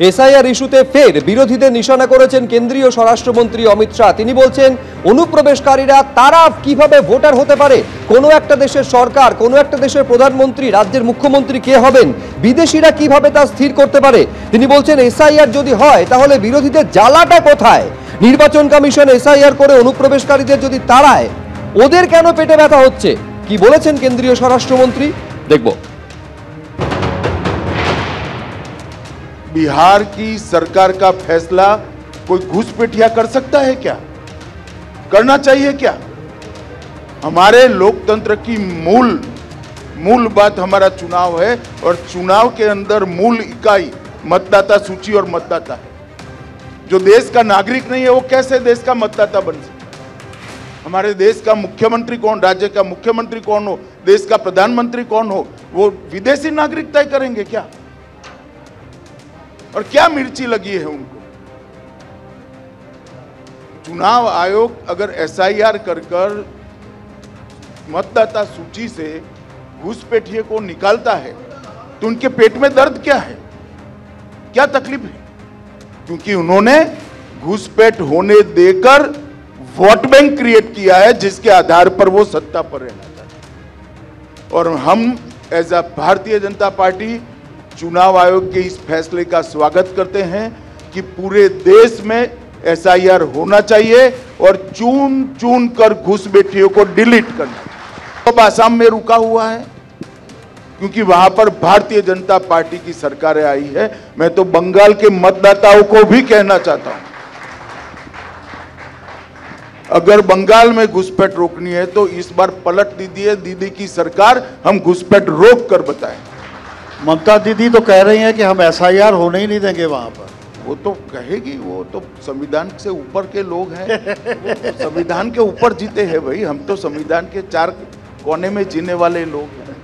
SIR ইস্যুতে ফের বিরোধীদের নিশানা করেছেন কেন্দ্রীয় স্বরাষ্ট্রমন্ত্রী অমিত শাহ। তিনি বলছেন, অনুপ্রবেশকারীরা তারা কিভাবে ভোটার হতে পারে? কোনো একটা দেশের সরকার, কোনো একটা দেশের প্রধানমন্ত্রী, রাজ্যের মুখ্যমন্ত্রী কে হবেন, বিদেশিরা কিভাবে তা স্থির করতে পারে? তিনি বলছেন, এসআইআর যদি হয় তাহলে বিরোধীদের জ্বালাটা কোথায়? নির্বাচন কমিশন এসআইআর করে অনুপ্রবেশকারীদের যদি তাড়ায়, ওদের কেন পেটে ব্যথা হচ্ছে? কি বলেছেন কেন্দ্রীয় স্বরাষ্ট্রমন্ত্রী, দেখব। बिहार की सरकार का फैसला कोई घुसपैठिया कर सकता है क्या? करना चाहिए क्या? हमारे लोकतंत्र की मूल बात हमारा चुनाव है और चुनाव के अंदर मूल इकाई मतदाता सूची और मतदाता है। जो देश का नागरिक नहीं है वो कैसे देश का मतदाता बन सकता? हमारे देश का मुख्यमंत्री कौन, राज्य का मुख्यमंत्री कौन हो, देश का प्रधानमंत्री कौन हो, वो विदेशी नागरिक तय करेंगे क्या? और क्या मिर्ची लगी है उनको? चुनाव आयोग अगर एसआईआर कर मतदाता सूची से घुसपैठिए को निकालता है तो उनके पेट में दर्द क्या है, क्या तकलीफ है? क्योंकि उन्होंने घुसपैठ होने देकर वोट बैंक क्रिएट किया है जिसके आधार पर वो सत्ता पर रहना चाहते हैं। और हम as a Bharatiya Janata party चुनाव आयोग के इस फैसले का स्वागत करते हैं कि पूरे देश में एसआईआर होना चाहिए और चुन कर घुसपैठियों को डिलीट करना। अब आसाम में रुका हुआ है क्योंकि वहां पर भारतीय जनता पार्टी की सरकार आई है। मैं तो बंगाल के मतदाताओं को भी कहना चाहता हूं, अगर बंगाल में घुसपैठ रोकनी है तो इस बार पलट दीजिए दीदी की सरकार, हम घुसपैठ रोक कर बताएं। ममता दीदी तो कह रही हैं कि हम एसआईआर होने ही नहीं देंगे वहां पर। वो तो कहेगी, वो तो संविधान से ऊपर के लोग हैं, संविधान के ऊपर जीते हैं भाई। हम तो संविधान के चार कोने में जीने वाले लोग हैं।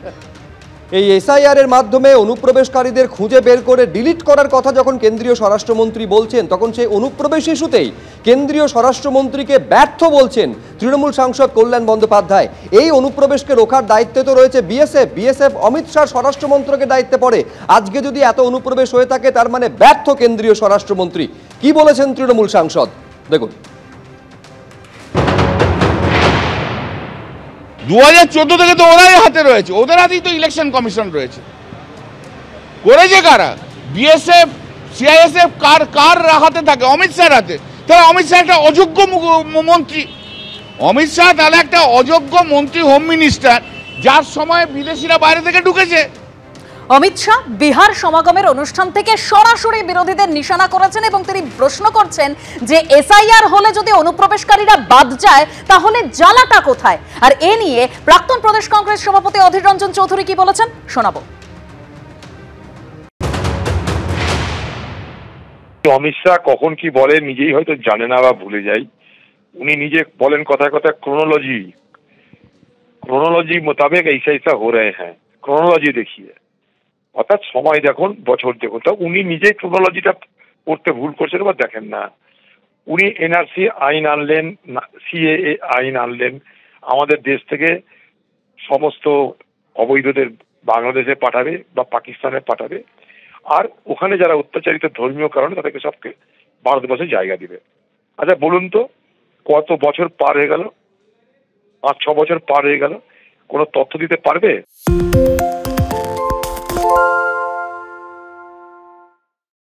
এই এসআইআর এর মাধ্যমে অনুপ্রবেশকারীদের খুঁজে বের করে ডিলিট করার কথা যখন কেন্দ্রীয় স্বরাষ্ট্রমন্ত্রী বলছেন, তখন সেই অনুপ্রবেশ ইস্যুতেই কেন্দ্রীয় স্বরাষ্ট্রমন্ত্রীকে ব্যর্থ বলছেন তৃণমূল সাংসদ কল্যাণ বন্দ্যোপাধ্যায়। এই অনুপ্রবেশকে রোখার দায়িত্বে তো রয়েছে বিএসএফ অমিত শাহ স্বরাষ্ট্র মন্ত্রকের দায়িত্বে পড়ে। আজকে যদি এত অনুপ্রবেশ হয়ে থাকে তার মানে ব্যর্থ কেন্দ্রীয় স্বরাষ্ট্রমন্ত্রী। কি বলেছেন তৃণমূল সাংসদ, দেখুন। 2014 থেকে তো ওরাই হাতে রয়েছে, ওদের হাতেই তো ইলেকশন কমিশন রয়েছে। করেছে কারা? বিএসএফ, সিআইএসএফ, কার হাতে থাকে? অমিত শাহর হাতে। তাহলে অমিত শাহ একটা অযোগ্য মন্ত্রী। অমিত শাহ তাহলে একটা অযোগ্য মন্ত্রী, হোম মিনিস্টার, যার সময় বিদেশিরা বাইরে থেকে ঢুকেছে। অমিত শাহ বিহার সমাগমের অনুষ্ঠান থেকে সরাসরি বিরোধীদের নিশানা করেছেন এবং তিনি প্রশ্ন করছেন যে এসআইআর হলে যদি অনুপ্রবেশকারীরা বাদ যায় তাহলে জ্বালাটা কোথায়? আর এ নিয়ে প্রাক্তন প্রদেশ কংগ্রেস সভাপতি অধীর রঞ্জন চৌধুরী কি বলেছেন শোনাবো। অমিত শাহ কখন কি বলে নিজেই হয়তো জানে না বা ভুলে যায়। উনি নিজে বলেন কথায় কথায় ক্রোনোলজি মোতাবেক ऐसा हो रहे हैं, ক্রোনোলজি দেখিয়ে, অর্থাৎ সময় দেখুন, বছর দেখুন। তা উনি নিজে ক্রোনোলজিটা পড়তে ভুল করছেন বা দেখেন না। উনি এনআরসি আইন আনলেন, সিএএ আইন আনলেন, আমাদের দেশ থেকে সমস্ত অবৈধদের বাংলাদেশে পাঠাবে বা পাকিস্তানে পাঠাবে, আর ওখানে যারা অত্যাচারিত ধর্মীয় কারণে তাদেরকে সবকে ভারতবর্ষে জায়গা দিবে। আচ্ছা বলুন তো, কত বছর পার হয়ে গেল? 5-6 বছর পার হয়ে গেল, কোনো তথ্য দিতে পারবে?